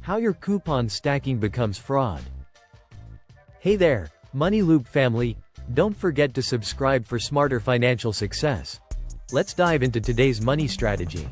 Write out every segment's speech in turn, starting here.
How your coupon stacking becomes fraud. Hey there, Money Loop family, don't forget to subscribe for smarter financial success. Let's dive into today's money strategy.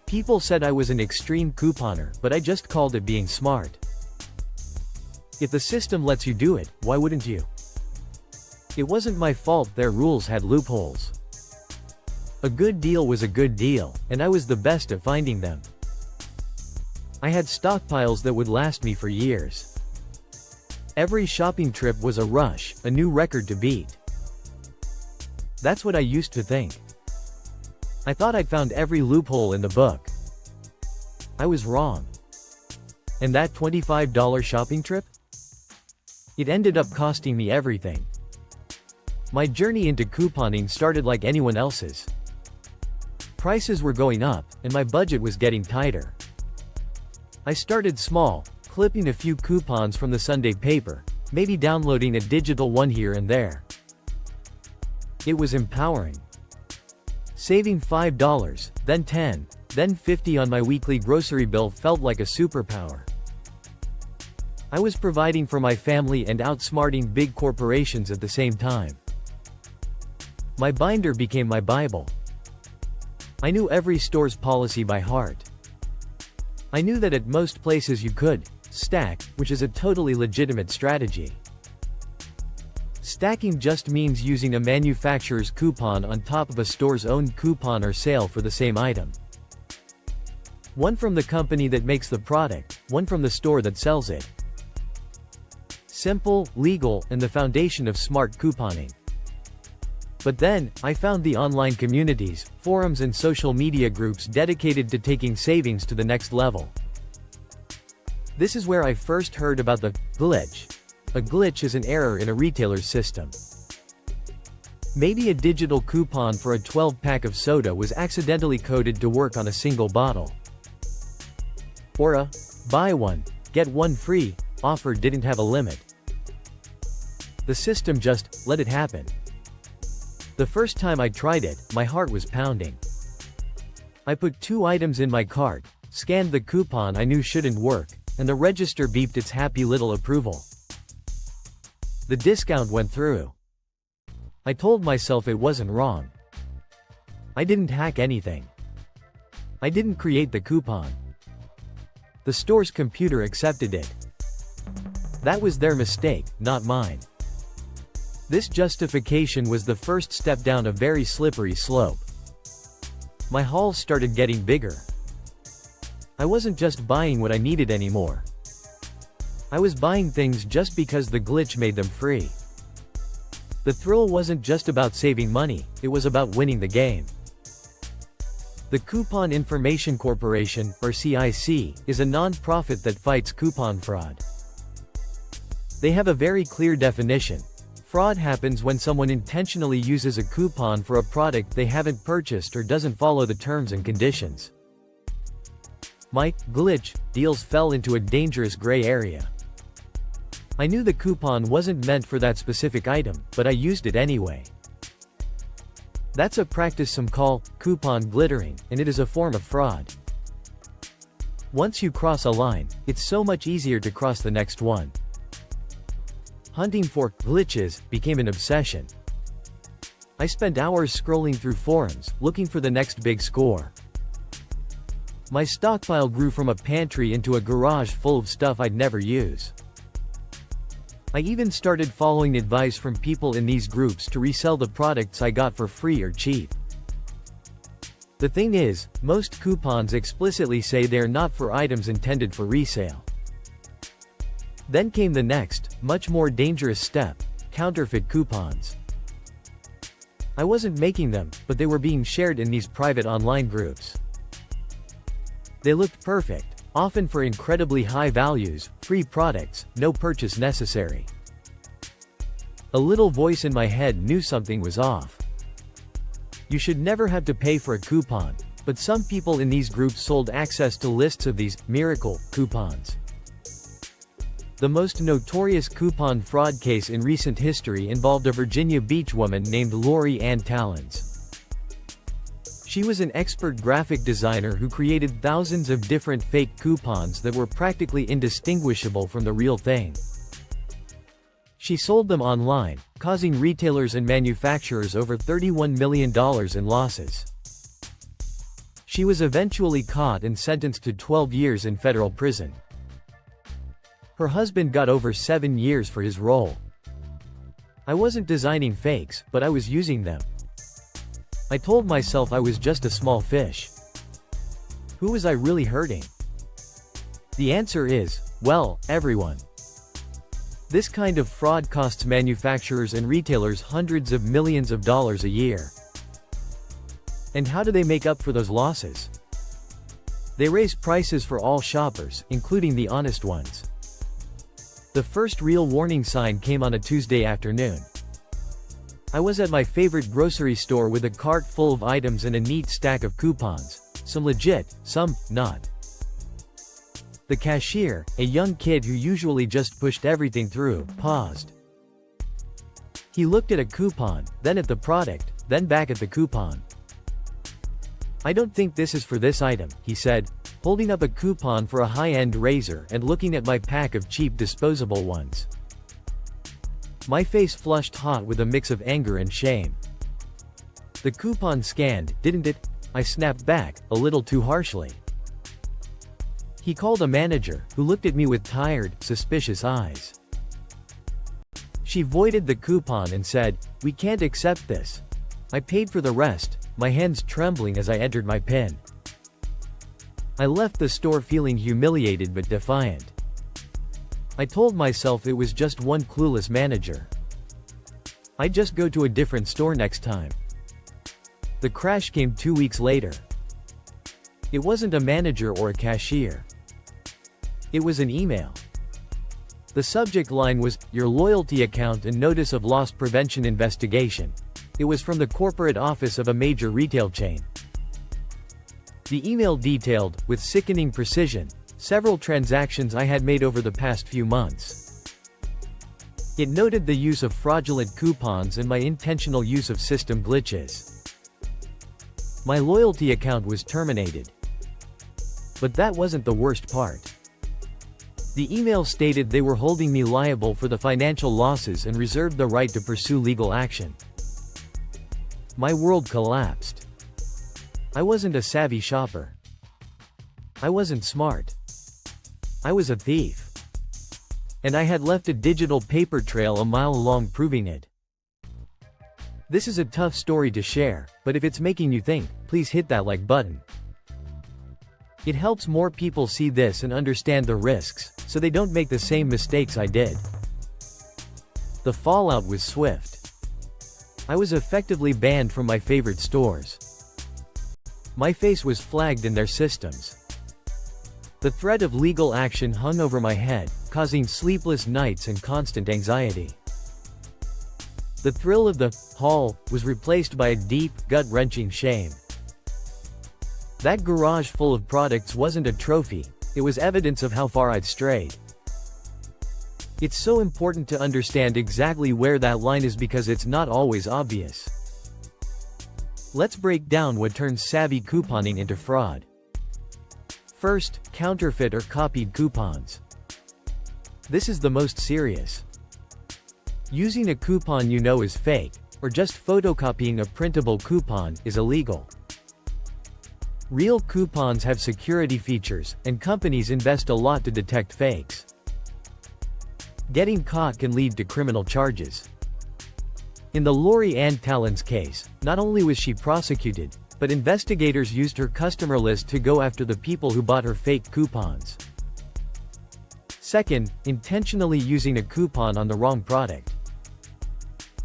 People said I was an extreme couponer, but I just called it being smart. If the system lets you do it, why wouldn't you? It wasn't my fault their rules had loopholes. A good deal was a good deal, and I was the best at finding them. I had stockpiles that would last me for years. Every shopping trip was a rush, a new record to beat. That's what I used to think. I thought I'd found every loophole in the book. I was wrong. And that $25 shopping trip? It ended up costing me everything. My journey into couponing started like anyone else's. Prices were going up, and my budget was getting tighter. I started small, clipping a few coupons from the Sunday paper, maybe downloading a digital one here and there. It was empowering. Saving $5, then $10, then $50 on my weekly grocery bill felt like a superpower. I was providing for my family and outsmarting big corporations at the same time. My binder became my Bible. I knew every store's policy by heart. I knew that at most places you could stack, which is a totally legitimate strategy. Stacking just means using a manufacturer's coupon on top of a store's own coupon or sale for the same item. One from the company that makes the product, one from the store that sells it. Simple, legal, and the foundation of smart couponing. But then, I found the online communities, forums and social media groups dedicated to taking savings to the next level. This is where I first heard about the glitch. A glitch is an error in a retailer's system. Maybe a digital coupon for a 12-pack of soda was accidentally coded to work on a single bottle. Or a buy one, get one free offer didn't have a limit. The system just let it happen. The first time I tried it, my heart was pounding. I put 2 items in my cart, scanned the coupon I knew shouldn't work, and the register beeped its happy little approval. The discount went through. I told myself it wasn't wrong. I didn't hack anything. I didn't create the coupon. The store's computer accepted it. That was their mistake, not mine. This justification was the first step down a very slippery slope. My hauls started getting bigger. I wasn't just buying what I needed anymore. I was buying things just because the glitch made them free. The thrill wasn't just about saving money, it was about winning the game. The Coupon Information Corporation, or CIC, is a non-profit that fights coupon fraud. They have a very clear definition. Fraud happens when someone intentionally uses a coupon for a product they haven't purchased or doesn't follow the terms and conditions. My glitch deals fell into a dangerous gray area. I knew the coupon wasn't meant for that specific item, but I used it anyway. That's a practice some call coupon glittering, and it is a form of fraud. Once you cross a line, it's so much easier to cross the next one. Hunting for glitches became an obsession. I spent hours scrolling through forums, looking for the next big score. My stockpile grew from a pantry into a garage full of stuff I'd never use. I even started following advice from people in these groups to resell the products I got for free or cheap. The thing is, most coupons explicitly say they're not for items intended for resale. Then came the next, much more dangerous step: counterfeit coupons. I wasn't making them, but they were being shared in these private online groups. They looked perfect, often for incredibly high values, free products, no purchase necessary. A little voice in my head knew something was off. You should never have to pay for a coupon, but some people in these groups sold access to lists of these miracle coupons. The most notorious coupon fraud case in recent history involved a Virginia Beach woman named Lori Ann Tallons. She was an expert graphic designer who created thousands of different fake coupons that were practically indistinguishable from the real thing. She sold them online, causing retailers and manufacturers over $31 million in losses. She was eventually caught and sentenced to 12 years in federal prison. Her husband got over 7 years for his role. I wasn't designing fakes, but I was using them. I told myself I was just a small fish. Who was I really hurting? The answer is, well, everyone. This kind of fraud costs manufacturers and retailers hundreds of millions of dollars a year. And how do they make up for those losses? They raise prices for all shoppers, including the honest ones. The first real warning sign came on a Tuesday afternoon. I was at my favorite grocery store with a cart full of items and a neat stack of coupons. Some legit, some not. The cashier, a young kid who usually just pushed everything through, paused. He looked at a coupon, then at the product, then back at the coupon. "I don't think this is for this item," he said, holding up a coupon for a high-end razor and looking at my pack of cheap disposable ones. My face flushed hot with a mix of anger and shame. "The coupon scanned, didn't it?" I snapped back, a little too harshly. He called a manager, who looked at me with tired, suspicious eyes. She voided the coupon and said, "We can't accept this." I paid for the rest, my hands trembling as I entered my PIN. I left the store feeling humiliated but defiant. I told myself it was just one clueless manager. I'd just go to a different store next time. The crash came 2 weeks later. It wasn't a manager or a cashier. It was an email. The subject line was, "Your loyalty account and notice of loss prevention investigation." It was from the corporate office of a major retail chain. The email detailed, with sickening precision, several transactions I had made over the past few months. It noted the use of fraudulent coupons and my intentional use of system glitches. My loyalty account was terminated. But that wasn't the worst part. The email stated they were holding me liable for the financial losses and reserved the right to pursue legal action. My world collapsed. I wasn't a savvy shopper. I wasn't smart. I was a thief. And I had left a digital paper trail a mile long proving it. This is a tough story to share, but if it's making you think, please hit that like button. It helps more people see this and understand the risks, so they don't make the same mistakes I did. The fallout was swift. I was effectively banned from my favorite stores. My face was flagged in their systems. The threat of legal action hung over my head, causing sleepless nights and constant anxiety. The thrill of the haul was replaced by a deep, gut-wrenching shame. That garage full of products wasn't a trophy, it was evidence of how far I'd strayed. It's so important to understand exactly where that line is because it's not always obvious. Let's break down what turns savvy couponing into fraud. First, counterfeit or copied coupons. This is the most serious. Using a coupon you know is fake, or just photocopying a printable coupon, is illegal. Real coupons have security features, and companies invest a lot to detect fakes. Getting caught can lead to criminal charges. In the Lori Ann Tallons case, not only was she prosecuted, but investigators used her customer list to go after the people who bought her fake coupons. Second, intentionally using a coupon on the wrong product.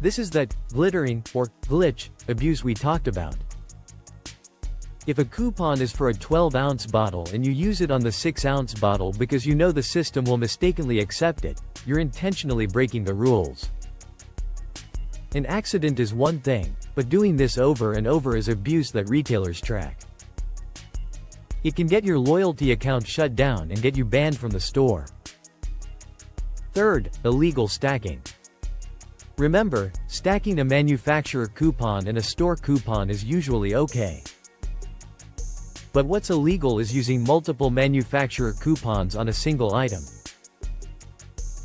This is that glittering, or glitch, abuse we talked about. If a coupon is for a 12-ounce bottle and you use it on the 6-ounce bottle because you know the system will mistakenly accept it, you're intentionally breaking the rules. An accident is one thing, but doing this over and over is abuse that retailers track. It can get your loyalty account shut down and get you banned from the store. Third, illegal stacking. Remember, stacking a manufacturer coupon and a store coupon is usually okay. But what's illegal is using multiple manufacturer coupons on a single item.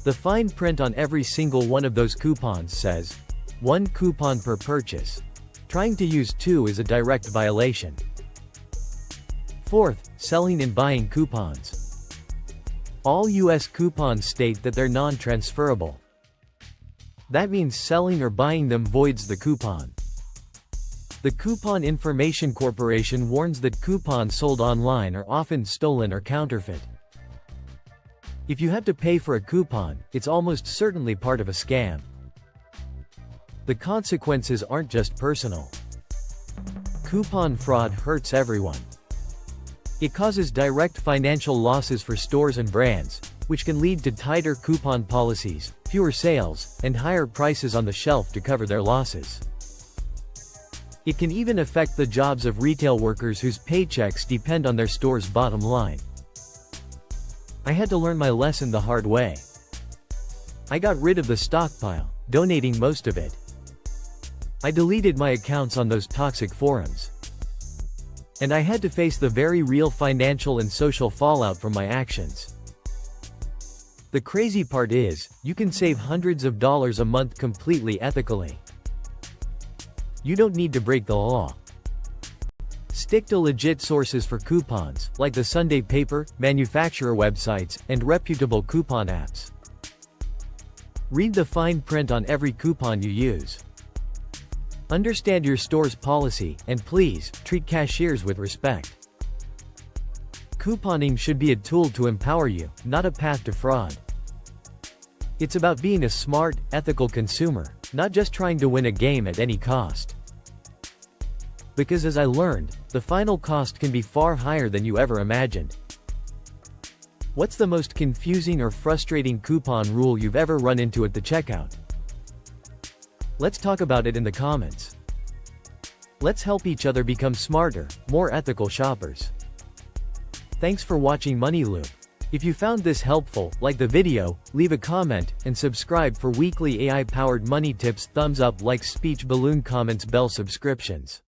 The fine print on every single one of those coupons says, 1 coupon per purchase. Trying to use 2 is a direct violation. Fourth, selling and buying coupons. All US coupons state that they're non-transferable. That means selling or buying them voids the coupon. The Coupon Information Corporation warns that coupons sold online are often stolen or counterfeit. If you have to pay for a coupon, it's almost certainly part of a scam. The consequences aren't just personal. Coupon fraud hurts everyone. It causes direct financial losses for stores and brands, which can lead to tighter coupon policies, fewer sales, and higher prices on the shelf to cover their losses. It can even affect the jobs of retail workers whose paychecks depend on their store's bottom line. I had to learn my lesson the hard way. I got rid of the stockpile, donating most of it. I deleted my accounts on those toxic forums. And I had to face the very real financial and social fallout from my actions. The crazy part is, you can save hundreds of dollars a month completely ethically. You don't need to break the law. Stick to legit sources for coupons, like the Sunday paper, manufacturer websites, and reputable coupon apps. Read the fine print on every coupon you use. Understand your store's policy, and please, treat cashiers with respect. Couponing should be a tool to empower you, not a path to fraud. It's about being a smart, ethical consumer, not just trying to win a game at any cost. Because as I learned, the final cost can be far higher than you ever imagined. What's the most confusing or frustrating coupon rule you've ever run into at the checkout? Let's talk about it in the comments. Let's help each other become smarter, more ethical shoppers. Thanks for watching Money Loop. If you found this helpful, like the video, leave a comment, and subscribe for weekly AI-powered money tips. Thumbs up, likes, speech balloon comments, bell subscriptions.